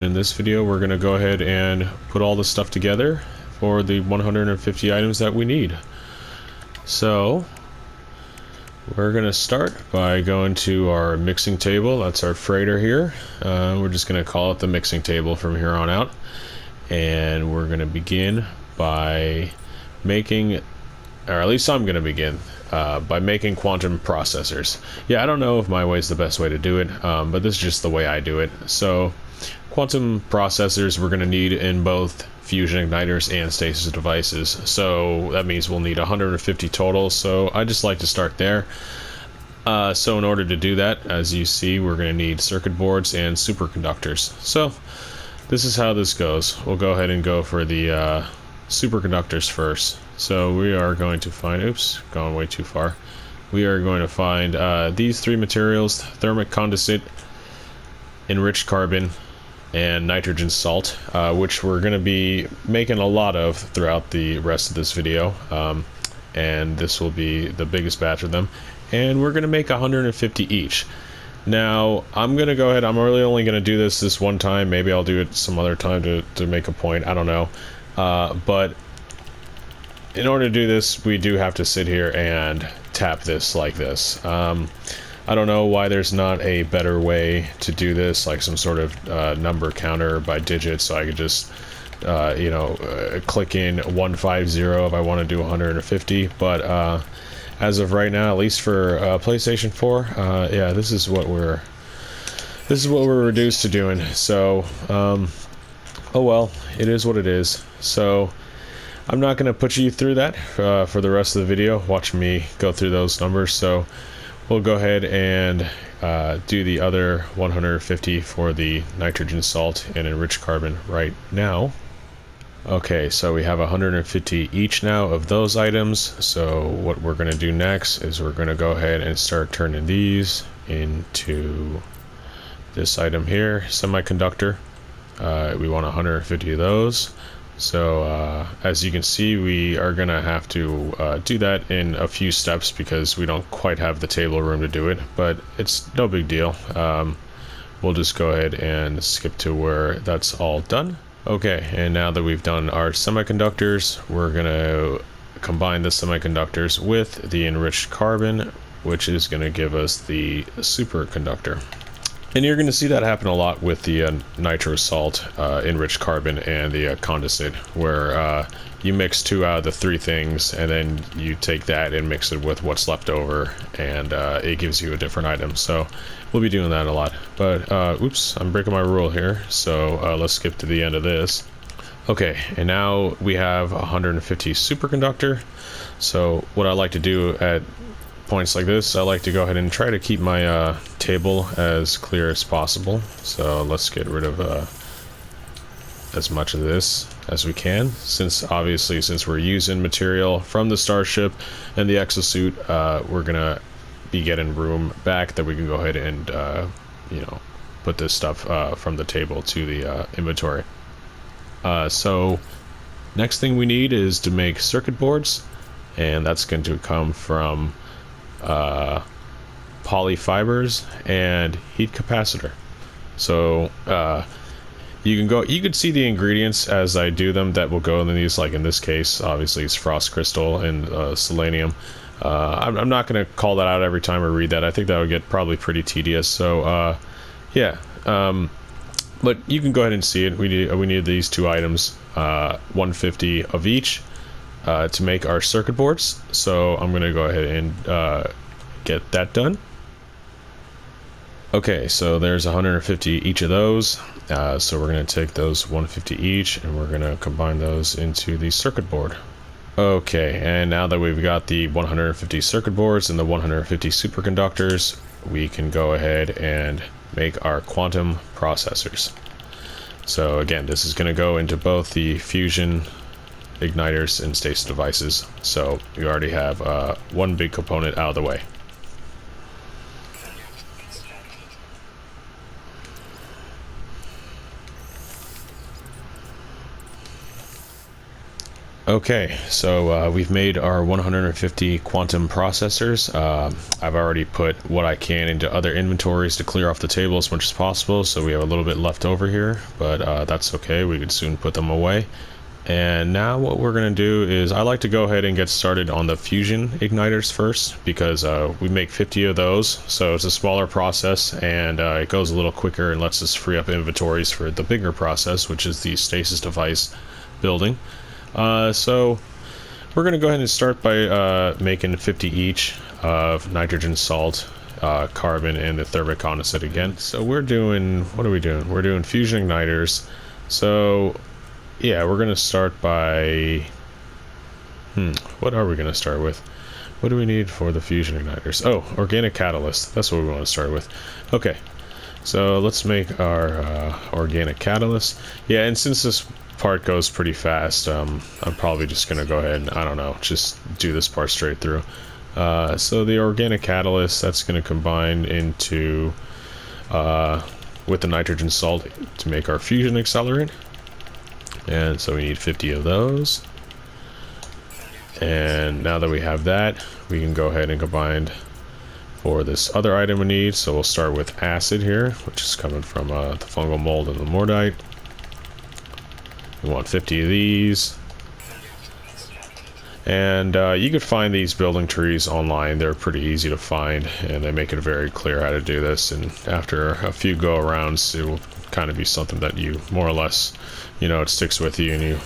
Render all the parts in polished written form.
In this video, we're going to go ahead and put all the stuff together for the 150 items that we need. So, we're going to start by going to our mixing table. That's our freighter here. We're just going to call it the mixing table from here on out. And we're going to begin by making, or at least I'm going to begin, by making quantum processors. Yeah, I don't know if my way is the best way to do it, but this is just the way I do it. So, quantum processors we're going to need in both fusion igniters and stasis devices. So that means we'll need 150 total. So I just like to start there. So in order to do that, as you see, we're going to need circuit boards and superconductors. So this is how this goes. We'll go ahead and go for the superconductors first. So we are going to find, oops, gone way too far. We are going to find these three materials: thermic condensate, enriched carbon, and nitrogen salt, which we're going to be making a lot of throughout the rest of this video, and this will be the biggest batch of them, and we're going to make 150 each. Now I'm going to go ahead, I'm really only going to do this one time. Maybe I'll do it some other time to make a point, I don't know, but in order to do this we do have to sit here and tap this like this. I don't know why there's not a better way to do this, like some sort of number counter by digits, so I could just, click in 150 if I want to do 150. But as of right now, at least for PlayStation 4, yeah, this is what we're reduced to doing. So, oh well, it is what it is. So, I'm not going to put you through that for the rest of the video. Watch me go through those numbers. So, we'll go ahead and do the other 150 for the nitrogen salt and enriched carbon right now. Okay, so we have 150 each now of those items. So what we're going to do next is we're going to go ahead and start turning these into this item here, semiconductor. We want 150 of those. So as you can see, we are gonna have to do that in a few steps because we don't quite have the table room to do it, but it's no big deal. We'll just go ahead and skip to where that's all done. Okay, and now that we've done our semiconductors, we're gonna combine the semiconductors with the enriched carbon, which is gonna give us the superconductor. And you're going to see that happen a lot with the nitro salt, enriched carbon, and the condensate, where you mix two out of the three things, and then you take that and mix it with what's left over, and it gives you a different item. So we'll be doing that a lot. But, oops, I'm breaking my rule here, so let's skip to the end of this. Okay, and now we have 150 superconductor. So what I like to do at points like this, I like to go ahead and try to keep my table as clear as possible. So let's get rid of as much of this as we can, since we're using material from the starship and the exosuit, we're gonna be getting room back that we can go ahead and put this stuff from the table to the inventory. So next thing we need is to make circuit boards, and that's going to come from polyfibers and heat capacitor. So you could see the ingredients as I do them that will go in these. Like in this case, obviously it's frost crystal and selenium. I'm not going to call that out every time I read that. I think that would get probably pretty tedious. So yeah, but you can go ahead and see it. We need these two items, 150 of each, to make our circuit boards. So I'm going to go ahead and get that done. Okay, so there's 150 each of those. So we're going to take those 150 each and we're going to combine those into the circuit board. Okay, and now that we've got the 150 circuit boards and the 150 superconductors, we can go ahead and make our quantum processors. So again, this is going to go into both the fusion igniters and stasis devices. So we already have one big component out of the way. Okay, so we've made our 150 quantum processors. I've already put what I can into other inventories to clear off the table as much as possible, so we have a little bit left over here, but that's okay, we could soon put them away. And now what we're going to do is I like to go ahead and get started on the fusion igniters first, because we make 50 of those, so it's a smaller process, and it goes a little quicker and lets us free up inventories for the bigger process, which is the stasis device building. So we're going to go ahead and start by making 50 each of nitrogen salt, carbon, and the thermic condensate again. So we're doing, what are we doing? We're doing fusion igniters. So yeah, we're going to start by, what are we going to start with? What do we need for the fusion igniters? Oh, organic catalyst. That's what we want to start with. Okay, so let's make our organic catalyst. Yeah, and since this part goes pretty fast, I'm probably just gonna go ahead and, I don't know, just do this part straight through. So the organic catalyst, that's gonna combine into with the nitrogen salt to make our fusion accelerant, and so we need 50 of those. And now that we have that, we can go ahead and combine for this other item we need. So we'll start with acid here, which is coming from the fungal mold and the mordite. We want 50 of these. And you could find these building trees online. They're pretty easy to find, and they make it very clear how to do this. And after a few go-arounds, it will kind of be something that you more or less, you know, it sticks with you and you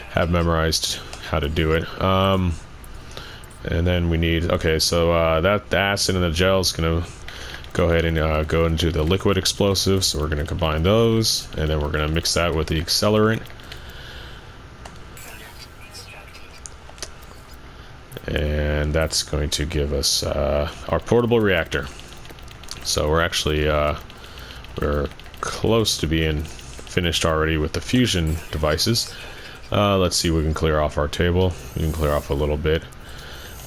have memorized how to do it. And then we need, okay, so that the acid and the gel is going to go ahead and go into the liquid explosives. So we're going to combine those, and then we're going to mix that with the accelerant. And that's going to give us our portable reactor. So we're actually we're close to being finished already with the fusion devices. Let's see if we can clear off our table. We can clear off a little bit.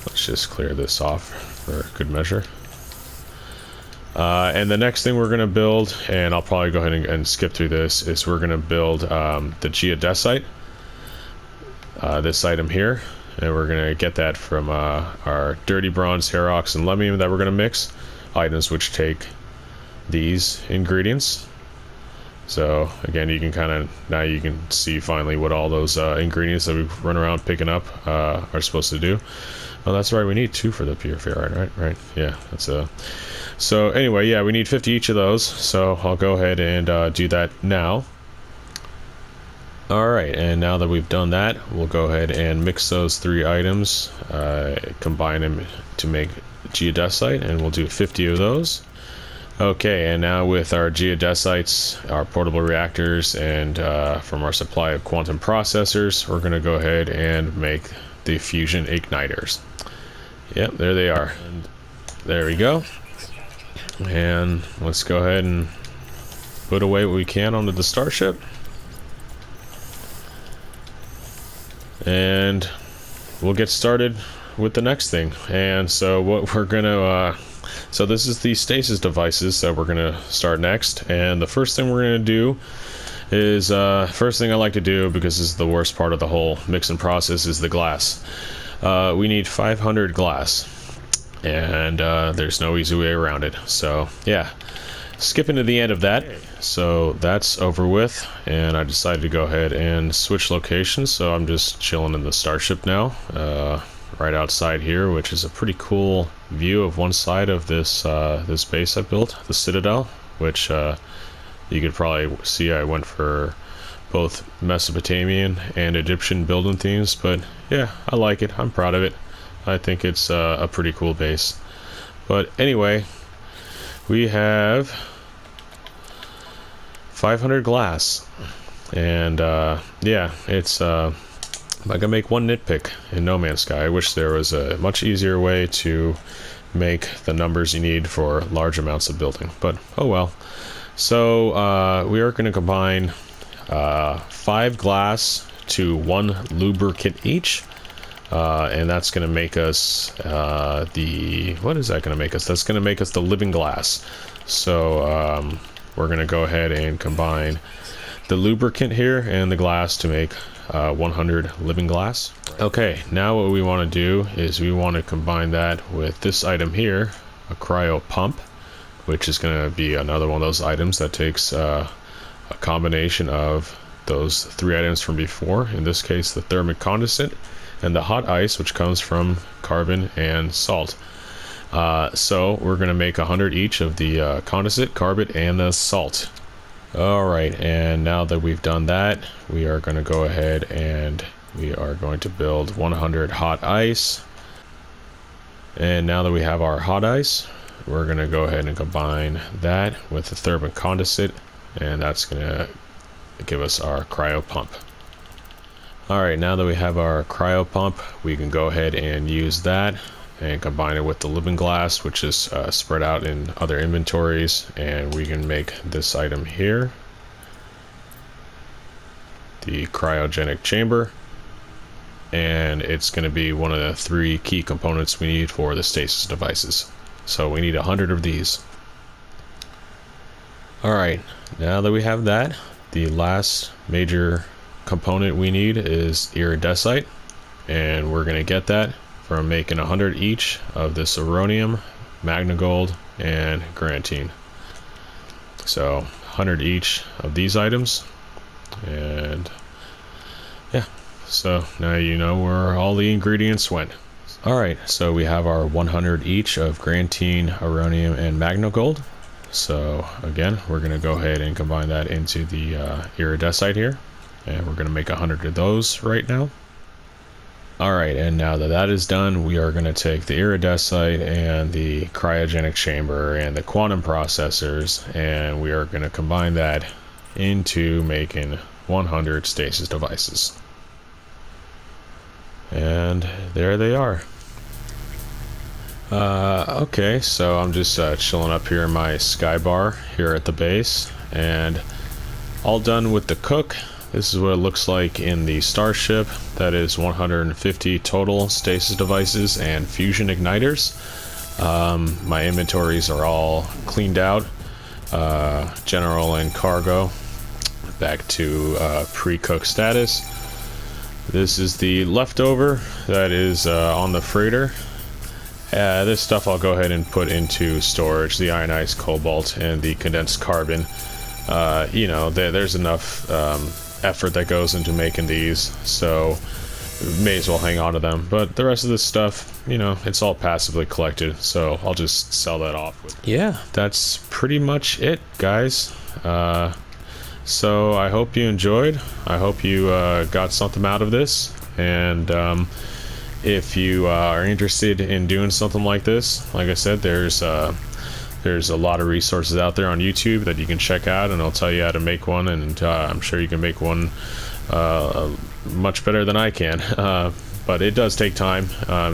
Let's just clear this off for good measure. And the next thing we're going to build, and I'll probably go ahead and skip through this, is we're going to build the geodesite, this item here. And we're going to get that from our dirty bronze, Herox, and Lemium that we're going to mix. Items which take these ingredients. So again, you can kind of, now you can see finally what all those ingredients that we run around picking up are supposed to do. Oh, that's right, we need 2 for the pure ferrite, right? Yeah, that's so anyway, yeah, we need 50 each of those. So I'll go ahead and do that now. Alright, and now that we've done that, we'll go ahead and mix those 3 items, combine them to make geodesite, and we'll do 50 of those. Okay, and now with our geodesites, our portable reactors, and from our supply of quantum processors, we're going to go ahead and make the fusion igniters. Yep, there they are. And there we go. And let's go ahead and put away what we can onto the starship. And we'll get started with the next thing. And so what we're gonna so this is the stasis devices that we're gonna start next, and the first thing we're gonna do is first thing I like to do, because this is the worst part of the whole mixing process, is the glass. We need 500 glass, and there's no easy way around it. So yeah, skipping to the end of that. So that's over with, and I decided to go ahead and switch locations. So I'm just chilling in the starship now, right outside here, which is a pretty cool view of one side of this this base I built, the Citadel, which you could probably see I went for both Mesopotamian and Egyptian building themes. But yeah, I like it. I'm proud of it. I think it's a pretty cool base. But anyway, we have 500 glass, and yeah, it's I can make one nitpick in No Man's Sky. I wish there was a much easier way to make the numbers you need for large amounts of building, but oh well. So we are going to combine 5 glass to 1 lubricant each, and that's going to make us what is that going to make us? That's going to make us the living glass. So we're going to go ahead and combine the lubricant here and the glass to make 100 living glass. Okay, now what we want to do is we want to combine that with this item here, a cryo pump, which is going to be another one of those items that takes a combination of those 3 items from before, in this case the thermic condensate and the hot ice, which comes from carbon and salt. So we're going to make 100 each of the condensate, carbon, and the salt. Alright, and now that we've done that, we are going to go ahead and we are going to build 100 hot ice. And now that we have our hot ice, we're going to go ahead and combine that with the thermic condensate, and that's going to give us our cryo pump. Alright, now that we have our cryo pump, we can go ahead and use that and combine it with the living glass, which is spread out in other inventories, and we can make this item here, the cryogenic chamber, and it's going to be one of the 3 key components we need for the stasis devices. So we need 100 of these. Alright, now that we have that, the last major component we need is iridescite, and we're going to get that from making 100 each of this uranium, magnagold, and grantine. So 100 each of these items, and yeah, so now you know where all the ingredients went. Alright, so we have our 100 each of grantine, uranium, and magnagold. So again, we're going to go ahead and combine that into the iridesite here, and we're going to make 100 of those right now. Alright, and now that that is done, we are going to take the iridesite and the cryogenic chamber and the quantum processors, and we are going to combine that into making 100 stasis devices. And there they are. Okay, so I'm just chilling up here in my sky bar here at the base, and all done with the cook. This is what it looks like in the starship. That is 150 total stasis devices and fusion igniters. My inventories are all cleaned out, general and cargo, back to pre-cooked status. This is the leftover that is on the freighter. This stuff I'll go ahead and put into storage, the ionized cobalt and the condensed carbon. You know, there's enough effort that goes into making these, so may as well hang on to them. But the rest of this stuff, you know, it's all passively collected, so I'll just sell that off. Yeah, that's pretty much it, guys. So I hope you enjoyed. I hope you got something out of this, and if you are interested in doing something like this, like I said, there's a lot of resources out there on YouTube that you can check out, and I'll tell you how to make one, and I'm sure you can make one much better than I can. But it does take time.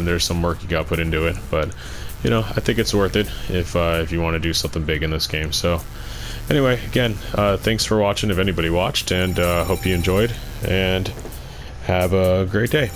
There's some work you got to put into it, but you know, I think it's worth it if you want to do something big in this game. So anyway, again, thanks for watching if anybody watched, and hope you enjoyed, and have a great day.